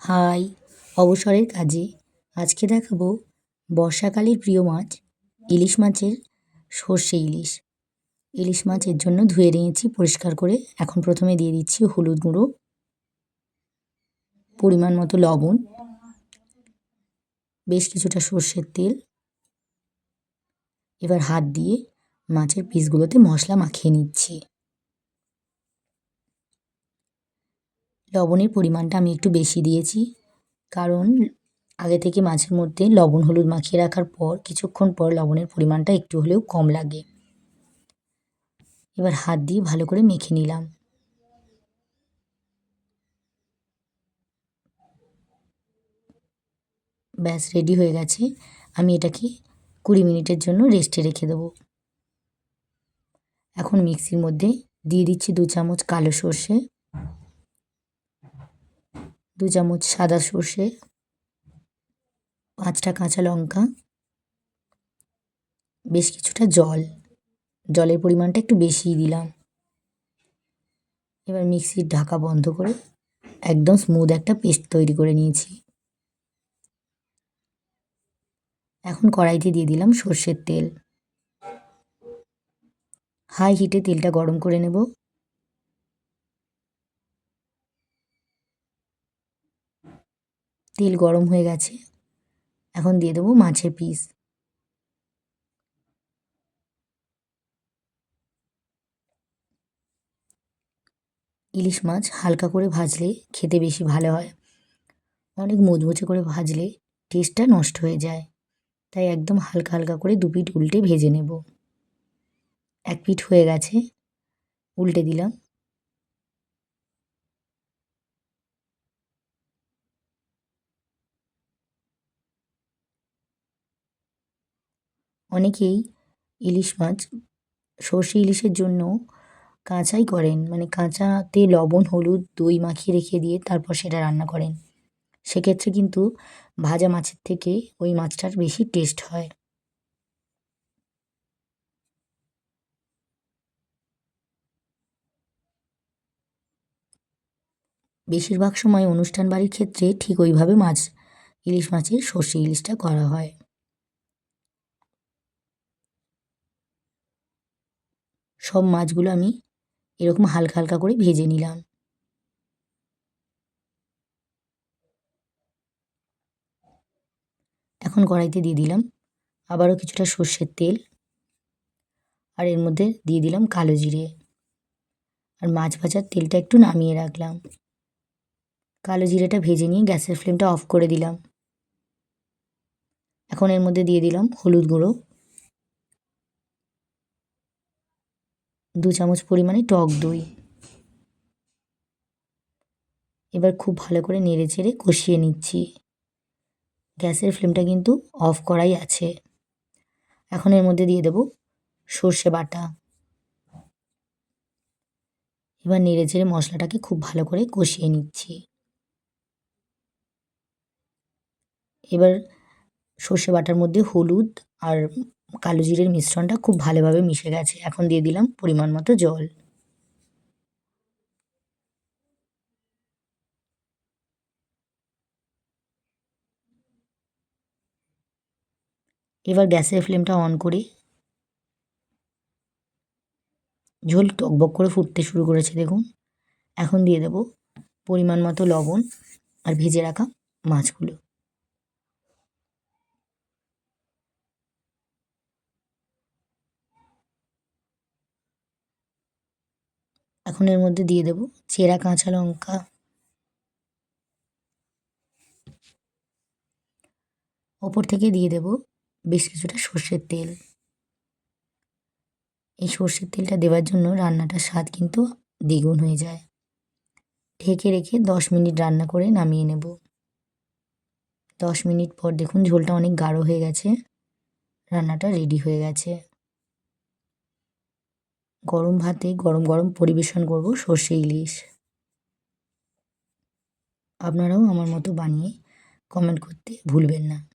High, অবসরের কাজে আজকে দেখাবো বর্ষাকালের প্রিয় মাছ ইলিশ মাছের সর্ষে ইলিশ। ইলিশ মাছের জন্য ধুয়ে নিয়েছি পরিষ্কার করে। এখন প্রথমে দিয়ে দিচ্ছি হলুদ গুঁড়ো, পরিমাণ মতো লবণ, বেশ কিছুটা সর্ষের তেল। এবার হাত দিয়ে মাছের পিসগুলোতে মশলা মাখিয়ে নিচ্ছি। লবণের পরিমাণটা আমি একটু বেশি দিয়েছি, কারণ আগে থেকে মাছের মধ্যে লবণ হলুদ মাখিয়ে রাখার পর কিছুক্ষণ পর লবণের পরিমাণটা একটু হলেও কম লাগে। এবার হাত দিয়ে ভালো করে মেখে নিলাম। ব্যাস রেডি হয়ে গেছে। আমি এটাকে 20 মিনিটের জন্য রেস্টে রেখে দেবো। এখন মিক্সির মধ্যে দিয়ে দিচ্ছি 2 চামচ কালো সর্ষে, 2 চামচ সাদা সর্ষে, 5টা কাঁচা লঙ্কা, বেশ কিছুটা জল। জলের পরিমাণটা একটু বেশিই দিলাম। এবার মিক্সির ঢাকা বন্ধ করে একদম স্মুথ একটা পেস্ট তৈরি করে নিয়েছি। এখন কড়াইতে দিয়ে দিলাম সর্ষের তেল। হাই হিটে তেলটা গরম করে নেব। তেল গরম হয়ে গেছে। এখন দিয়ে দেবো মাছের পিস। ইলিশ মাছ হালকা করে ভাজলে খেতে বেশি ভালো হয়। অনেক মুচমুচে করে ভাজলে টেস্টটা নষ্ট হয়ে যায়। তাই একদম হালকা হালকা করে 2 পিঠ উল্টে ভেজে নেব। 1 পিঠ হয়ে গেছে, উল্টে দিলাম। অনেকেই ইলিশ মাছ সর্ষে ইলিশের জন্য কাঁচাই করেন, মানে কাঁচাতে লবণ হলুদ দই মাখিয়ে রেখে দিয়ে তারপর সেটা রান্না করেন। সেক্ষেত্রে কিন্তু ভাজা মাছের থেকে ওই মাছটার বেশি টেস্ট হয়। বেশিরভাগ সময় অনুষ্ঠান বাড়ির ক্ষেত্রে ঠিক ওইভাবে ইলিশ মাছের সর্ষে ইলিশটা করা হয়। সব মাছগুলো আমি এরকম হালকা হালকা করে ভেজে নিলাম। এখন কড়াইতে দিয়ে দিলাম আবারও কিছুটা সর্ষের তেল, আর এর মধ্যে দিয়ে দিলাম কালো জিরে, আর মাছ ভাজার তেলটা একটু নামিয়ে রাখলাম। কালো জিরেটা ভেজে নিয়ে গ্যাসের ফ্লেমটা অফ করে দিলাম। এখন এর মধ্যে দিয়ে দিলাম হলুদ গুঁড়ো, 2 চামচ পরিমাণে টক দই। এবার খুব ভালো করে নেড়ে চেড়ে কষিয়ে নিচ্ছি। গ্যাসের ফ্লেমটা কিন্তু অফ করাই আছে। এখন এর মধ্যে দিয়ে দেব সর্ষে বাটা। এবার নেড়ে চেড়ে মশলাটাকে খুব ভালো করে কষিয়ে নিচ্ছি। এবার সর্ষে বাটার মধ্যে হলুদ আর কালো জিরের মিশ্রণটা খুব ভালোভাবে মিশে গেছে। এখন দিয়ে দিলাম পরিমাণ মতো জল। এবার গ্যাসের ফ্লেমটা অন করে ঝোল টকবক করে ফুটতে শুরু করেছে দেখুন। এখন দিয়ে দেব পরিমাণ মতো লবণ আর ভেজে রাখা মাছগুলো। এখন এর মধ্যে দিয়ে দেব চেরা কাঁচা লঙ্কা, ওপর থেকে দিয়ে দেব বেশ কিছুটা সর্ষের তেল। এই সর্ষের তেলটা দেওয়ার জন্য রান্নাটার স্বাদ কিন্তু দ্বিগুণ হয়ে যায়। ঢেকে রেখে 10 মিনিট রান্না করে নামিয়ে নেব। 10 মিনিট পর দেখুন ঝোলটা অনেক গাঢ় হয়ে গেছে। রান্নাটা রেডি হয়ে গেছে। গরম ভাতে গরম গরম পরিবেশন করব সর্ষে ইলিশ। আপনারাও আমার মতো বানিয়ে কমেন্ট করতে ভুলবেন না।